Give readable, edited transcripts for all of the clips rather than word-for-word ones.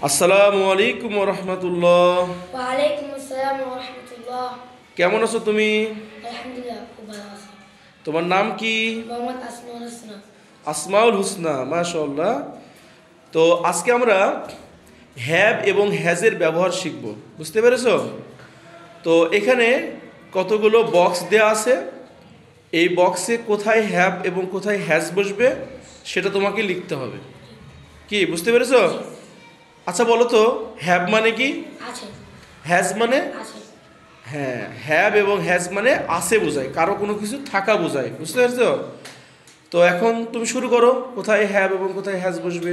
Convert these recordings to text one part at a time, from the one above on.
আসসালামু আলাইকুম রহমতুল্লাহ। ওয়ালাইকুম আসসালাম ওয়া রাহমাতুল্লাহ। কেমন আছো তুমি? আলহামদুলিল্লাহ, খুব ভালো আছি। তোমার নাম কি? মোহাম্মদ আসমাউল হোসেন। আসমাউল হুসনা, মাশাআল্লাহ। তো আজকে আমরা হ্যাভ এবং হ্যাজের ব্যবহার শিখব, বুঝতে পেরেছো? তো এখানে কতগুলো বক্স দেয়া আছে, এই বক্সে কোথায় হ্যাভ এবং কোথায় হ্যাজ বসবে সেটা তোমাকে লিখতে হবে। কি বুঝতে পেরেছো? আচ্ছা বলো তো, হ্যাভ মানে কি, আছে হ্যাজ মানে? আছে হ্যাঁ, হ্যাভ এবং হ্যাজ মানে আছে বোঝায়, কারো কোনো কিছু থাকা বোঝায়, বুঝতে পারছো? তো এখন তুমি শুরু করো, কোথায় হ্যাভ এবং কোথায় হ্যাজ বসবে।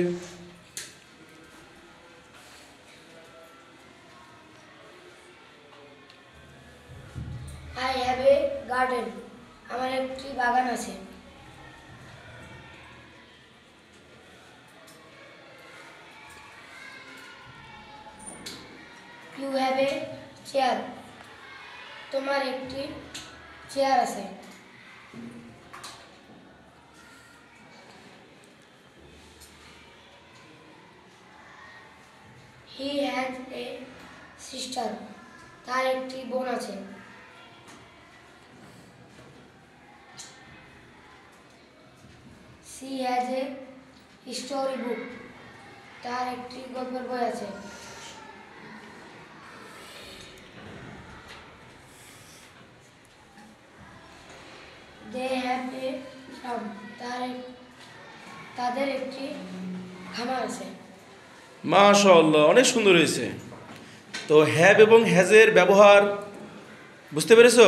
I have a garden. আমার একটি বাগান আছে। You have a chair. তোমার একটি চেয়ার আছে। He has a sister. তার একটি বোন আছে। She has a story book. তার একটি গল্পের বই আছে। They have a farm. তাদের একটি খামার আছে। মাশাআল্লাহ, অনেক সুন্দর হয়েছে। তো হ্যাভ এবং হ্যাজের ব্যবহার বুঝতে পেরেছো?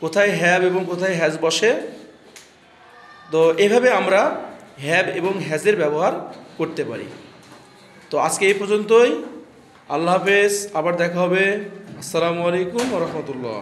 কোথায় হ্যাভ এবং কোথায় হ্যাজ বসে। তো এভাবে আমরা হ্যাভ এবং হ্যাজের ব্যবহার করতে পারি। তো আজকে এই পর্যন্তই। আল্লাহ হাফেজ, আবার দেখা হবে। আসসালামু আলাইকুম ওয়া রাহমাতুল্লাহ।